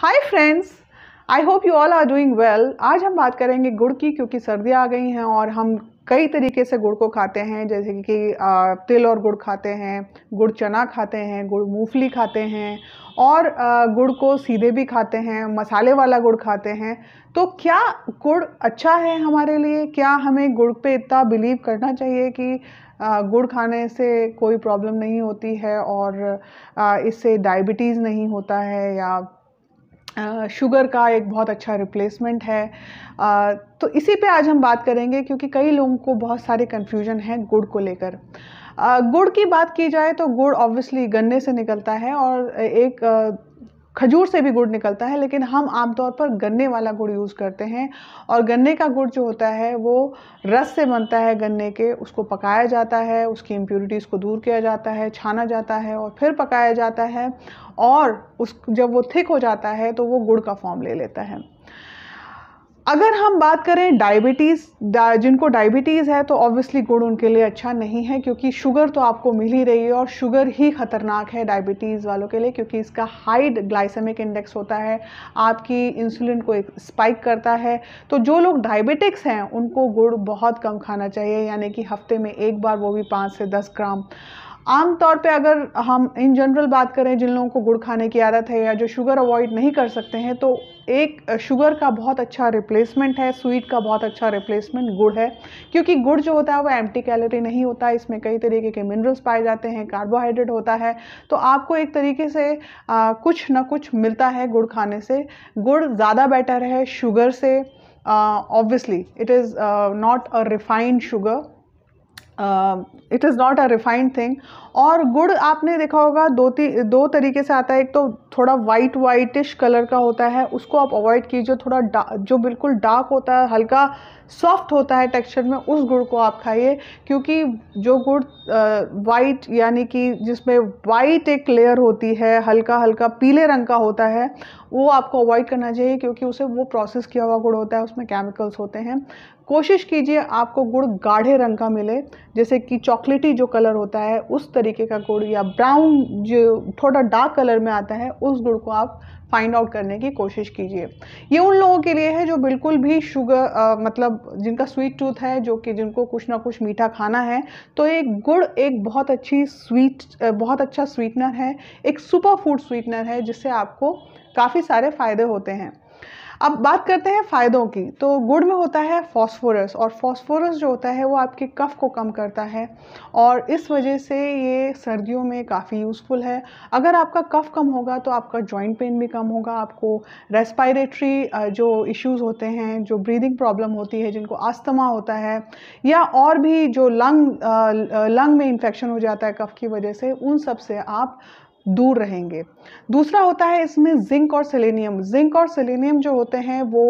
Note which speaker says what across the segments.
Speaker 1: Hi friends, I hope you all are doing well. आज हम बात करेंगे गुड़ की, क्योंकि सर्दियाँ आ गई हैं और हम कई तरीके से गुड़ को खाते हैं, जैसे कि तिल और गुड़ खाते हैं, गुड़ चना खाते हैं, गुड़ मूंगफली खाते हैं और गुड़ को सीधे भी खाते हैं, मसाले वाला गुड़ खाते हैं। तो क्या गुड़ अच्छा है हमारे लिए? क्या हमें गुड़ पे इतना बिलीव करना चाहिए कि गुड़ खाने से कोई प्रॉब्लम नहीं होती है और इससे डायबिटीज़ नहीं होता है, या शुगर का एक बहुत अच्छा रिप्लेसमेंट है? तो इसी पे आज हम बात करेंगे, क्योंकि कई लोगों को बहुत सारे कन्फ्यूजन है गुड़ को लेकर। गुड़ की बात की जाए तो गुड़ ऑब्वियसली गन्ने से निकलता है और एक खजूर से भी गुड़ निकलता है, लेकिन हम आमतौर पर गन्ने वाला गुड़ यूज़ करते हैं। और गन्ने का गुड़ जो होता है वो रस से बनता है गन्ने के, उसको पकाया जाता है, उसकी इम्प्योरिटीज़ को दूर किया जाता है, छाना जाता है और फिर पकाया जाता है, और उस जब वो थिक हो जाता है तो वो गुड़ का फॉर्म ले लेता है। अगर हम बात करें जिनको डायबिटीज़ है, तो ऑब्वियसली गुड़ उनके लिए अच्छा नहीं है, क्योंकि शुगर तो आपको मिल ही रही है और शुगर ही ख़तरनाक है डायबिटीज़ वालों के लिए, क्योंकि इसका हाई ग्लाइसेमिक इंडेक्स होता है, आपकी इंसुलिन को एक स्पाइक करता है। तो जो लोग डायबिटिक्स हैं उनको गुड़ बहुत कम खाना चाहिए, यानी कि हफ्ते में एक बार, वो भी 5 से 10 ग्राम। आम तौर पे अगर हम इन जनरल बात करें, जिन लोगों को गुड़ खाने की आदत है या जो शुगर अवॉइड नहीं कर सकते हैं, तो एक शुगर का बहुत अच्छा रिप्लेसमेंट है, स्वीट का बहुत अच्छा रिप्लेसमेंट गुड़ है। क्योंकि गुड़ जो होता है वो एम्प्टी कैलोरी नहीं होता, इसमें कई तरीके के मिनरल्स पाए जाते हैं, कार्बोहाइड्रेट होता है, तो आपको एक तरीके से कुछ ना कुछ मिलता है गुड़ खाने से। गुड़ ज़्यादा बेटर है शुगर से। Obviously it is not a refined sugar, it is not a refined thing. और गुड़ आपने देखा होगा दो तरीके से आता है। एक तो थोड़ा वाइटिश कलर का होता है, उसको आप अवॉइड कीजिए। थोड़ा जो बिल्कुल डार्क होता है, हल्का सॉफ्ट होता है टेक्सचर में, उस गुड़ को आप खाइए। क्योंकि जो गुड़ वाइट, यानी कि जिसमें वाइट एक लेयर होती है, हल्का हल्का पीले रंग का होता है, वो आपको अवॉइड करना चाहिए, क्योंकि उसे वो प्रोसेस किया हुआ गुड़ होता है, उसमें केमिकल्स होते हैं। कोशिश कीजिए आपको गुड़ गाढ़े रंग का मिले, जैसे कि चॉकलेटी जो कलर होता है उस तरीके का गुड़, या ब्राउन जो थोड़ा डार्क कलर में आता है, उस गुड़ को आप फाइंड आउट करने की कोशिश कीजिए। ये उन लोगों के लिए है जो बिल्कुल भी शुगर मतलब जिनका स्वीट टूथ है, जो कि जिनको कुछ ना कुछ मीठा खाना है। तो एक गुड़ एक बहुत अच्छा स्वीटनर है, एक सुपर फूड स्वीटनर है, जिससे आपको काफ़ी सारे फ़ायदे होते हैं। अब बात करते हैं फ़ायदों की। तो गुड़ में होता है फास्फोरस, और फास्फोरस जो होता है वो आपके कफ को कम करता है, और इस वजह से ये सर्दियों में काफ़ी यूज़फुल है। अगर आपका कफ कम होगा तो आपका जॉइंट पेन भी कम होगा, आपको रेस्पिरेटरी जो इश्यूज़ होते हैं, जो ब्रीदिंग प्रॉब्लम होती है, जिनको अस्थमा होता है, या और भी जो लंग में इन्फेक्शन हो जाता है कफ की वजह से, उन सब से आप दूर रहेंगे। दूसरा होता है इसमें जिंक और सेलेनियम। जिंक और सेलेनियम जो होते हैं वो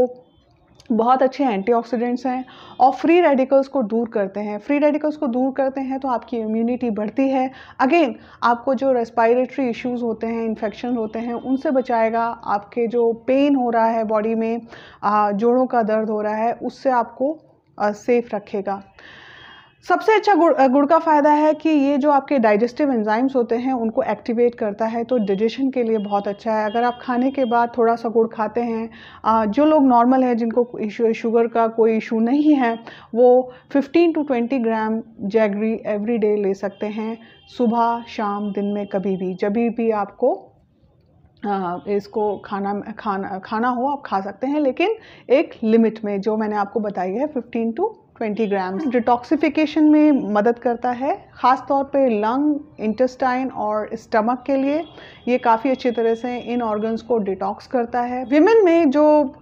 Speaker 1: बहुत अच्छे एंटीऑक्सीडेंट्स हैं और फ्री रेडिकल्स को दूर करते हैं। फ्री रेडिकल्स को दूर करते हैं तो आपकी इम्यूनिटी बढ़ती है। अगेन, आपको जो रेस्पिरेटरी इश्यूज़ होते हैं, इन्फेक्शन होते हैं, उनसे बचाएगा। आपके जो पेन हो रहा है बॉडी में, जोड़ों का दर्द हो रहा है, उससे आपको सेफ रखेगा। सबसे अच्छा गुड़ का फ़ायदा है कि ये जो आपके डाइजेस्टिव एंजाइम्स होते हैं उनको एक्टिवेट करता है, तो डाइजेशन के लिए बहुत अच्छा है। अगर आप खाने के बाद थोड़ा सा गुड़ खाते हैं, जो लोग नॉर्मल हैं, जिनको शुगर का कोई इशू नहीं है, वो 15 to 20 gram jaggery every day ले सकते हैं, सुबह शाम दिन में कभी भी, जब भी आपको इसको खाना हो आप खा सकते हैं, लेकिन एक लिमिट में, जो मैंने आपको बताई है 15 to 20 ग्राम्स। डिटॉक्सिफिकेशन में मदद करता है, ख़ास तौर पे लंग, इंटेस्टाइन और स्टमक के लिए ये काफ़ी अच्छी तरह से इन ऑर्गन्स को डिटॉक्स करता है। विमेन में जो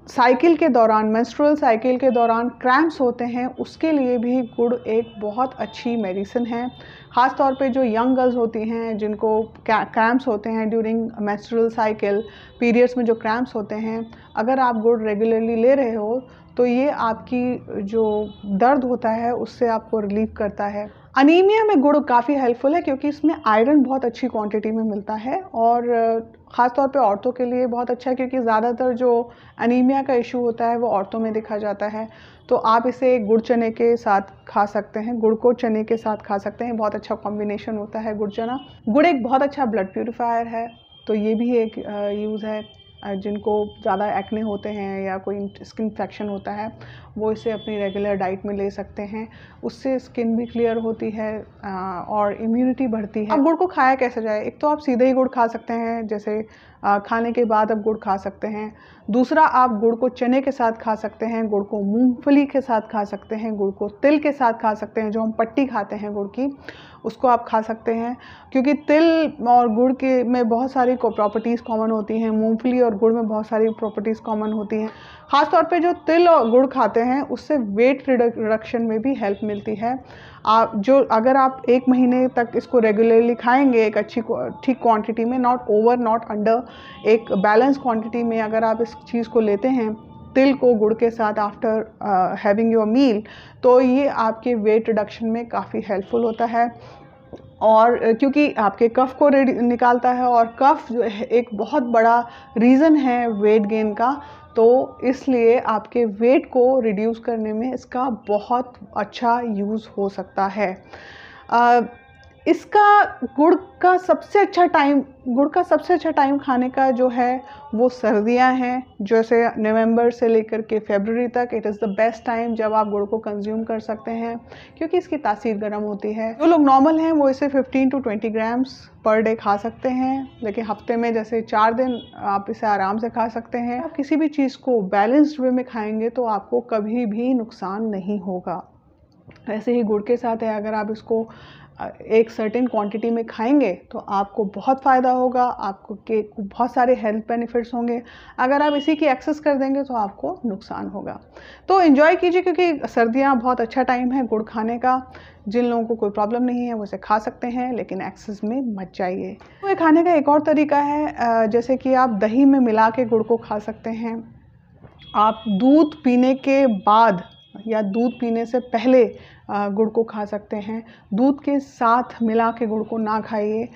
Speaker 1: साइकिल के दौरान, मेंस्ट्रुअल साइकिल के दौरान क्रैम्प्स होते हैं, उसके लिए भी गुड़ एक बहुत अच्छी मेडिसिन है। ख़ास तौर पे जो यंग गर्ल्स होती हैं, जिनको क्रैम्प्स होते हैं ड्यूरिंग मेंस्ट्रुअल साइकिल, पीरियड्स में जो क्रैम्प्स होते हैं, अगर आप गुड़ रेगुलरली ले रहे हो तो ये आपकी जो दर्द होता है उससे आपको रिलीफ करता है। अनीमिया में गुड़ काफ़ी हेल्पफुल है, क्योंकि इसमें आयरन बहुत अच्छी क्वांटिटी में मिलता है, और ख़ास तौर पे औरतों के लिए बहुत अच्छा है, क्योंकि ज़्यादातर जो अनीमिया का इशू होता है वो औरतों में देखा जाता है। तो आप इसे गुड़ चने के साथ खा सकते हैं, गुड़ को चने के साथ खा सकते हैं, बहुत अच्छा कॉम्बिनेशन होता है गुड़ चना। गुड़ एक बहुत अच्छा ब्लड प्यूरिफायर है, तो ये भी एक यूज़ है। जिनको ज़्यादा एक्ने होते हैं या कोई स्किन इन्फेक्शन होता है, वो इसे अपनी रेगुलर डाइट में ले सकते हैं। उससे स्किन भी क्लियर होती है और इम्यूनिटी बढ़ती है। अब गुड़ को खाया कैसे जाए? एक तो आप सीधे ही गुड़ खा सकते हैं, जैसे खाने के बाद आप गुड़ खा सकते हैं। दूसरा, आप गुड़ को चने के साथ खा सकते हैं, गुड़ को मूंगफली के साथ खा सकते हैं, गुड़ को तिल के साथ खा सकते हैं। जो हम पट्टी खाते हैं गुड़ की, उसको आप खा सकते हैं, क्योंकि तिल और गुड़ के में बहुत सारी प्रॉपर्टीज़ कॉमन होती हैं। मूंगफली और गुड़ में बहुत सारी प्रॉपर्टीज़ कॉमन होती हैं। ख़ास तौर पे जो तिल और गुड़ खाते हैं, उससे वेट रिडक्शन में भी हेल्प मिलती है। अगर आप 1 महीने तक इसको रेगुलरली खाएंगे, एक अच्छी ठीक क्वांटिटी में, नॉट ओवर नॉट अंडर, एक बैलेंस क्वांटिटी में अगर आप इस चीज़ को लेते हैं, तिल को गुड़ के साथ आफ्टर हैविंग योर मील, तो ये आपके वेट रिडक्शन में काफ़ी हेल्पफुल होता है। और क्योंकि आपके कफ को निकालता है, और कफ जो है एक बहुत बड़ा रीज़न है वेट गेन का, तो इसलिए आपके वेट को रिड्यूस करने में इसका बहुत अच्छा यूज़ हो सकता है। इसका गुड़ का सबसे अच्छा टाइम खाने का जो है वो सर्दियां हैं, जैसे नवंबर से लेकर के फरवरी तक। It is the best time जब आप गुड़ को कंज्यूम कर सकते हैं, क्योंकि इसकी तासीर गर्म होती है। जो लोग नॉर्मल हैं वो इसे 15 to 20 ग्राम्स पर डे खा सकते हैं, लेकिन हफ्ते में जैसे 4 दिन आप इसे आराम से खा सकते हैं। आप किसी भी चीज़ को बैलेंस्ड वे में खाएंगे तो आपको कभी भी नुकसान नहीं होगा। ऐसे ही गुड़ के साथ है, अगर आप इसको एक सर्टेन क्वांटिटी में खाएंगे तो आपको बहुत फ़ायदा होगा, आपको के बहुत सारे हेल्थ बेनिफिट्स होंगे। अगर आप इसी की एक्सेस कर देंगे तो आपको नुकसान होगा। तो एंजॉय कीजिए, क्योंकि सर्दियां बहुत अच्छा टाइम है गुड़ खाने का। जिन लोगों को कोई प्रॉब्लम नहीं है वो इसे खा सकते हैं, लेकिन एक्सेस में मत जाइए। तो ये खाने का एक और तरीका है, जैसे कि आप दही में मिला के गुड़ को खा सकते हैं। आप दूध पीने के बाद या दूध पीने से पहले गुड़ को खा सकते हैं। दूध के साथ मिला के गुड़ को ना खाइए,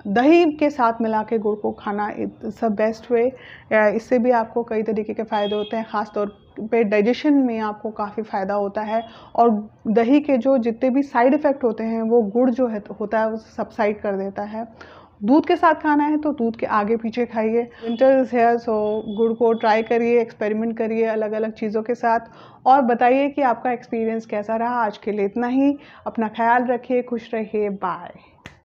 Speaker 1: दही के साथ मिला के गुड़ को खाना इट्स द बेस्ट वे। इससे भी आपको कई तरीके के फ़ायदे होते हैं, ख़ास तौर पे डाइजेशन में आपको काफ़ी फ़ायदा होता है। और दही के जो जितने भी साइड इफ़ेक्ट होते हैं वो गुड़ जो है होता है वो सबसाइड कर देता है। दूध के साथ खाना है तो दूध के आगे पीछे खाइए। विंटर इज़ हियर, सो गुड़ को ट्राई करिए, एक्सपेरिमेंट करिए अलग अलग चीज़ों के साथ, और बताइए कि आपका एक्सपीरियंस कैसा रहा। आज के लिए इतना ही। अपना ख्याल रखिए, खुश रहिए, बाय।